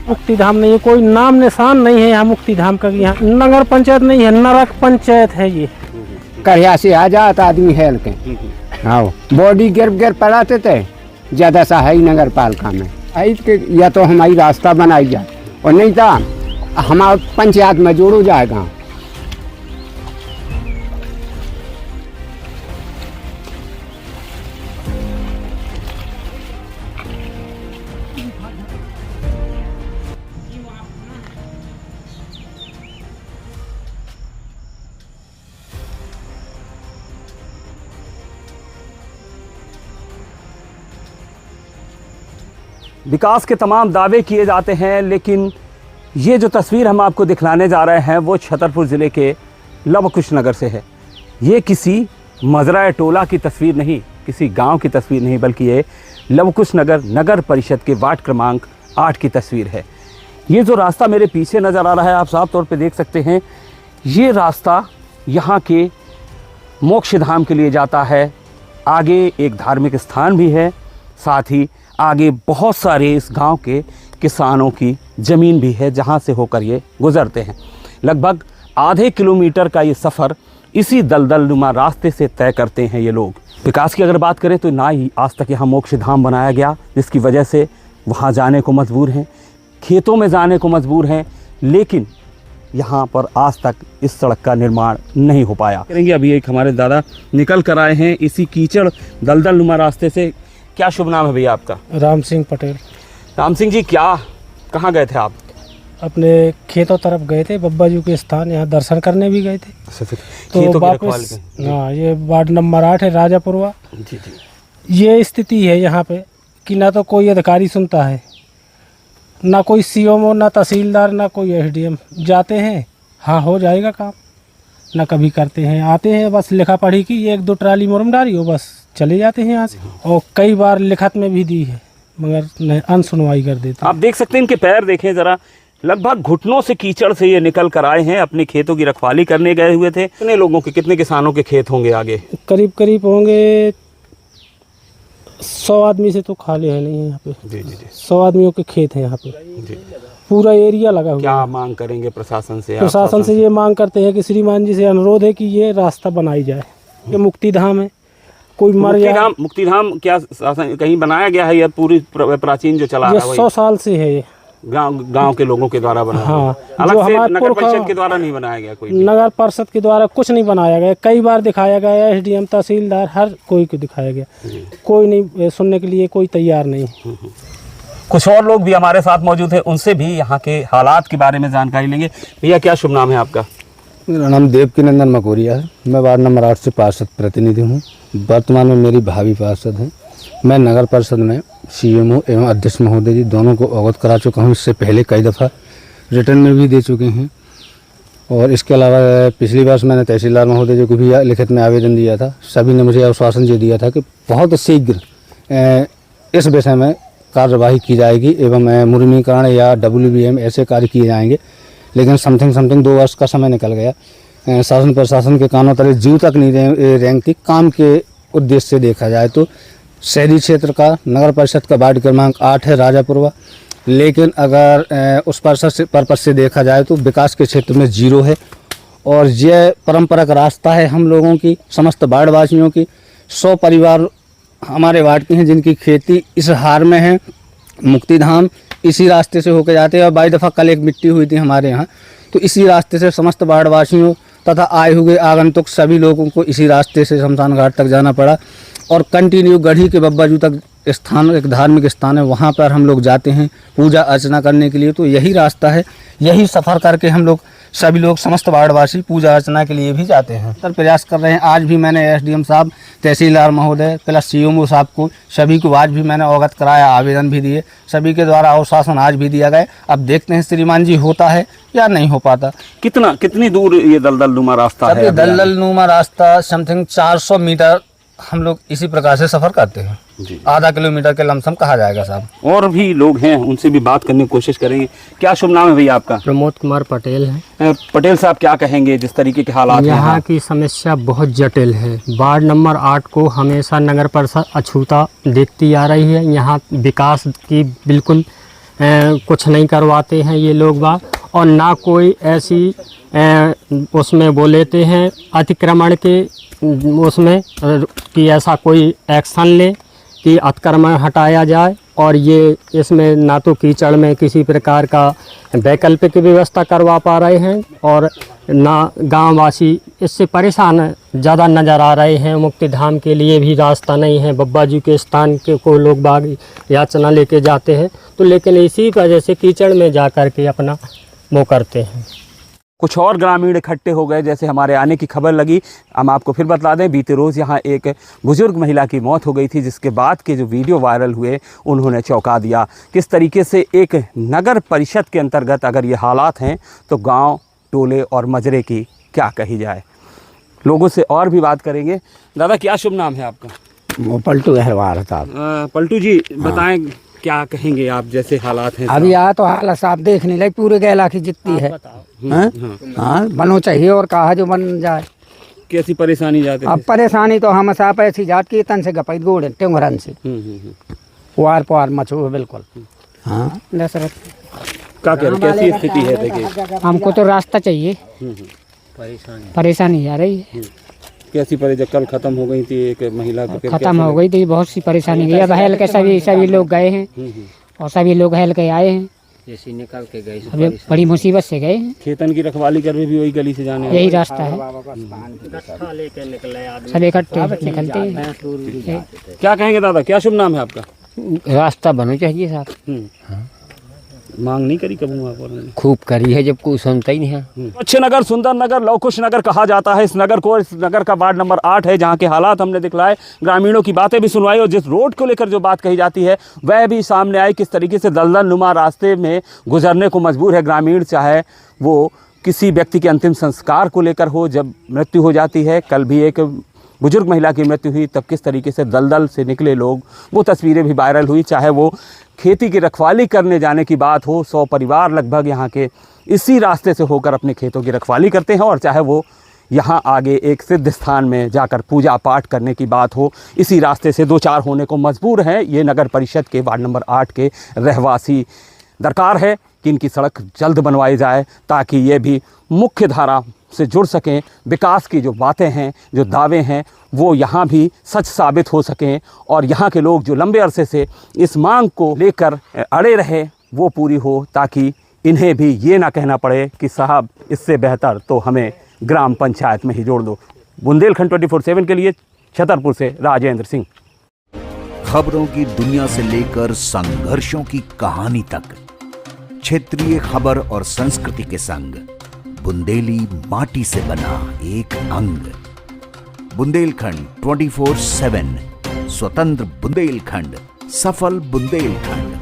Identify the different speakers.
Speaker 1: मुक्ति धाम नहीं है, कोई नाम निशान नहीं है यहाँ मुक्ति धाम का। यहाँ नगर पंचायत नहीं है, नरक पंचायत है ये।
Speaker 2: करिया से आ जाता आदमी हेल के, हाँ बॉडी गिर पड़ाते थे, ज्यादा सा है ही नगर पालिका में। या तो हमारी रास्ता बनाई जाए और नहीं तो हमारा पंचायत में जोड़ो जाएगा।
Speaker 3: विकास के तमाम दावे किए जाते हैं, लेकिन ये जो तस्वीर हम आपको दिखलाने जा रहे हैं वो छतरपुर ज़िले के लवकुश नगर से है। ये किसी मजरा टोला की तस्वीर नहीं, किसी गांव की तस्वीर नहीं, बल्कि ये लवकुश नगर नगर परिषद के वार्ड क्रमांक 8 की तस्वीर है। ये जो रास्ता मेरे पीछे नज़र आ रहा है, आप साफ तौर पे देख सकते हैं, ये रास्ता यहाँ के मोक्ष धाम के लिए जाता है। आगे एक धार्मिक स्थान भी है, साथ ही आगे बहुत सारे इस गांव के किसानों की ज़मीन भी है जहां से होकर ये गुज़रते हैं। लगभग आधे किलोमीटर का ये सफ़र इसी दलदल नुमा रास्ते से तय करते हैं ये लोग। विकास की अगर बात करें तो ना ही आज तक यहाँ मोक्ष धाम बनाया गया, जिसकी वजह से वहाँ जाने को मजबूर हैं, खेतों में जाने को मजबूर हैं, लेकिन यहाँ पर आज तक इस सड़क का निर्माण नहीं हो पाया। करेंगे अभी एक हमारे दादा निकल कर आए हैं इसी कीचड़ दलदल नुमा रास्ते से। क्या शुभ नाम है भैया आपका?
Speaker 1: राम सिंह पटेल।
Speaker 3: राम सिंह जी, कहाँ गए थे आप?
Speaker 1: अपने खेतों तरफ गए थे, बब्बा जी के स्थान, यहाँ दर्शन करने भी गए थे। तो वापस हाँ, ये वार्ड नंबर 8 है, राजापुरवा।
Speaker 3: जी जी।
Speaker 1: ये स्थिति है यहाँ पे कि ना तो कोई अधिकारी सुनता है, ना कोई सीएमओ, ना तहसीलदार, ना कोई एसडीएम। जाते हैं हाँ हो जाएगा काम, ना कभी करते हैं। आते हैं बस लिखा पढ़ी की 1-2 ट्राली मुरम डाली हो, बस चले जाते हैं यहाँ से। और कई बार लिखत में भी दी है मगर अनसुनवाई कर देते।
Speaker 3: आप देख सकते हैं इनके पैर देखें ज़रा, लगभग घुटनों से कीचड़ से ये निकल कर आए हैं। अपने खेतों की रखवाली करने गए हुए थे। कितने लोगों के, कितने किसानों के खेत होंगे आगे?
Speaker 1: करीब होंगे 100 आदमी से तो खाली है नहीं यहाँ पे।
Speaker 3: जी जी जी।
Speaker 1: 100 आदमियों के खेत हैं यहाँ पे,
Speaker 3: जी।
Speaker 1: पूरा एरिया लगा हुआ।
Speaker 3: क्या मांग करेंगे प्रशासन से?
Speaker 1: प्रशासन से ये मांग करते हैं कि श्रीमान जी से अनुरोध है कि ये रास्ता बनाई जाए। ये मुक्ति धाम है, कोई मर जाए।
Speaker 3: मुक्ति धाम क्या कहीं बनाया गया है या पूरी प्राचीन जो चला रहा है?
Speaker 1: 100 साल से है ये,
Speaker 3: गांव के लोगों के द्वारा बनाया।
Speaker 1: हाँ,
Speaker 3: अलग से नगर परिषद के द्वारा नहीं बनाया गया? कोई
Speaker 1: नगर परिषद के द्वारा कुछ नहीं बनाया गया। कई बार दिखाया गया, एसडीएम, तहसीलदार, हर कोई को दिखाया गया, कोई नहीं सुनने के लिए कोई तैयार नहीं।
Speaker 3: कुछ और लोग भी हमारे साथ मौजूद हैं, उनसे भी यहाँ के हालात के बारे में जानकारी लेंगे। भैया क्या शुभ नाम है आपका?
Speaker 4: मेरा नाम देवकीनंदन मकोरिया है। मैं वार्ड नंबर 8 से पार्षद प्रतिनिधि हूँ। वर्तमान में मेरी भाभी पार्षद हैं। मैं नगर परिषद में सीएमओ एवं अध्यक्ष महोदय जी दोनों को अवगत करा चुका हूँ। इससे पहले कई दफ़ा रिटर्न में भी दे चुके हैं। और इसके अलावा पिछली वर्ष मैंने तहसीलदार महोदय जी को भी लिखित में आवेदन दिया था। सभी ने मुझे आश्वासन ये दिया था कि बहुत शीघ्र इस विषय में कार्यवाही की जाएगी एवं मुर्मीकरण या WBM ऐसे कार्य किए जाएंगे। लेकिन समथिंग 2 वर्ष का समय निकल गया। शासन प्रशासन के कानों तले जीव तक नहीं रेंगती। काम के उद्देश्य से देखा जाए तो शहरी क्षेत्र का नगर परिषद का वार्ड क्रमांक 8 है, राजापुरवा। लेकिन अगर उस पर्पस से देखा जाए तो विकास के क्षेत्र में 0 है। और यह परंपरागत रास्ता है हम लोगों की, समस्त वार्डवासियों की। 100 परिवार हमारे वार्ड के हैं जिनकी खेती इस हार में है। मुक्ति धाम इसी रास्ते से होकर जाते हैं। और 22 दफ़ा कल एक मिट्टी हुई थी हमारे यहाँ, तो इसी रास्ते से समस्त वार्डवासियों तथा आए हुए आगंतुक सभी लोगों को इसी रास्ते से शमशान घाट तक जाना पड़ा। और कंटिन्यू गढ़ी के बब्बा जू तक स्थान, एक धार्मिक स्थान है, वहाँ पर हम लोग जाते हैं पूजा अर्चना करने के लिए। तो यही रास्ता है, यही सफ़र करके हम लोग सभी लोग समस्त वार्डवासी पूजा अर्चना के लिए भी जाते हैं। सर प्रयास कर रहे हैं। आज भी मैंने एसडीएम साहब, तहसीलदार महोदय प्लस सीएमओ साहब को सभी को आज भी मैंने अवगत कराया, आवेदन भी दिए। सभी के द्वारा आश्वासन आज भी दिया गया। अब देखते हैं श्रीमान जी होता है या नहीं हो पाता।
Speaker 3: कितनी दूर ये दलदल नुमा रास्ता है?
Speaker 4: दलदल नुमा रास्ता समथिंग 400 मीटर हम लोग इसी प्रकार से सफ़र करते हैं। आधा किलोमीटर के लमसम कहा जाएगा साहब।
Speaker 3: और भी लोग हैं, उनसे भी बात करने की कोशिश करेंगे। क्या शुभ नाम है भैया आपका?
Speaker 5: प्रमोद कुमार पटेल है।
Speaker 3: पटेल साहब क्या कहेंगे जिस तरीके के हालात
Speaker 5: यहाँ की समस्या बहुत जटिल है। वार्ड नंबर 8 को हमेशा नगर परिषद अछूता देखती आ रही है। यहाँ विकास की बिल्कुल कुछ नहीं करवाते हैं ये लोग बाग, और ना कोई ऐसी उसमें वो लेते हैं अतिक्रमण के उसमें कि ऐसा कोई एक्शन ले कि अतिक्रमण हटाया जाए। और ये इसमें ना तो कीचड़ में किसी प्रकार का वैकल्पिक व्यवस्था करवा पा रहे हैं, और ना गांववासी इससे परेशान ज़्यादा नज़र आ रहे हैं। मुक्ति धाम के लिए भी रास्ता नहीं है, बब्बा जी के स्थान के को लोग बाग याचना लेके जाते हैं, तो लेकिन इसी वजह से कीचड़ में जा कर के अपना वो करते हैं।
Speaker 3: कुछ और ग्रामीण इकट्ठे हो गए, जैसे हमारे आने की खबर लगी। हम आपको फिर बता दें, बीते रोज़ यहाँ एक बुजुर्ग महिला की मौत हो गई थी, जिसके बाद के जो वीडियो वायरल हुए उन्होंने चौंका दिया। किस तरीके से एक नगर परिषद के अंतर्गत अगर ये हालात हैं तो गांव, टोले और मजरे की क्या कही जाए। लोगों से और भी बात करेंगे। दादा, क्या शुभ नाम है आपका?
Speaker 2: वो पलटू अहरवार साहब।
Speaker 3: पलटू जी, बताएं क्या कहेंगे आप, जैसे हालात हैं?
Speaker 2: अभी यहाँ तो हालत साफ देखने लगे, पूरे गैला की जितनी है। हाँ, बनो चाहिए और कहा जो बन जाए।
Speaker 3: कैसी परेशानी जाते
Speaker 2: अब परेशानी तो हम साफ ऐसी जात की तन से गपाई गोड़ टेंगरन से वार पार मचो बिल्कुल। हाँ, दशरथ
Speaker 3: क्या कह रहे, कैसी स्थिति है? देखिए,
Speaker 6: हमको तो रास्ता चाहिए, परेशानी आ रही है।
Speaker 3: कैसी परेशानी? कल खत्म हो गई थी एक महिला को,
Speaker 6: खत्म हो गई थी, बहुत सी परेशानी गई। अब हेल के सभी लोग गए हैं और सभी लोग हेल के आए हैं,
Speaker 5: जैसे निकल के गए,
Speaker 6: अभी बड़ी मुसीबत से गए हैं।
Speaker 3: खेतन की रखवाली कर भी वही गली से जाने
Speaker 6: यही रास्ता है, सब इकट्ठे निकलते हैं।
Speaker 3: क्या कहेंगे दादा, क्या शुभ नाम है आपका?
Speaker 5: रास्ता बनो चाहिए साहब।
Speaker 3: मांग नहीं करी कभी वहाँ पर?
Speaker 5: खूब करी है, जब कोई सुनता ही नहीं है।
Speaker 3: स्वच्छ नगर, सुंदर नगर, लवकुश नगर कहा जाता है इस नगर को। इस नगर का वार्ड नंबर 8 है, जहाँ के हालात हमने दिखलाए, ग्रामीणों की बातें भी सुनवाई, और जिस रोड को लेकर जो बात कही जाती है वह भी सामने आई। किस तरीके से दलदल नुमा रास्ते में गुजरने को मजबूर है ग्रामीण, चाहे वो किसी व्यक्ति के अंतिम संस्कार को लेकर हो, जब मृत्यु हो जाती है। कल भी एक बुजुर्ग महिला की मृत्यु हुई, तब किस तरीके से दलदल से निकले लोग, वो तस्वीरें भी वायरल हुई। चाहे वो खेती की रखवाली करने जाने की बात हो, 100 परिवार लगभग यहाँ के इसी रास्ते से होकर अपने खेतों की रखवाली करते हैं, और चाहे वो यहाँ आगे एक सिद्ध स्थान में जाकर पूजा पाठ करने की बात हो, इसी रास्ते से दो चार होने को मजबूर हैं ये नगर परिषद के वार्ड नंबर 8 के रहवासी। दरकार है कि इनकी सड़क जल्द बनवाई जाए, ताकि ये भी मुख्य धारा से जुड़ सकें। विकास की जो बातें हैं, जो दावे हैं, वो यहाँ भी सच साबित हो सकें, और यहाँ के लोग जो लंबे अरसे से इस मांग को लेकर अड़े रहे वो पूरी हो, ताकि इन्हें भी ये ना कहना पड़े कि साहब इससे बेहतर तो हमें ग्राम पंचायत में ही जोड़ दो। बुंदेलखंड 24/7 के लिए छतरपुर से राजेंद्र सिंह।
Speaker 7: खबरों की दुनिया से लेकर संघर्षों की कहानी तक, क्षेत्रीय खबर और संस्कृति के संग बुंदेली माटी से बना एक अंग। बुंदेलखंड 24/7, स्वतंत्र बुंदेलखंड, सफल बुंदेलखंड।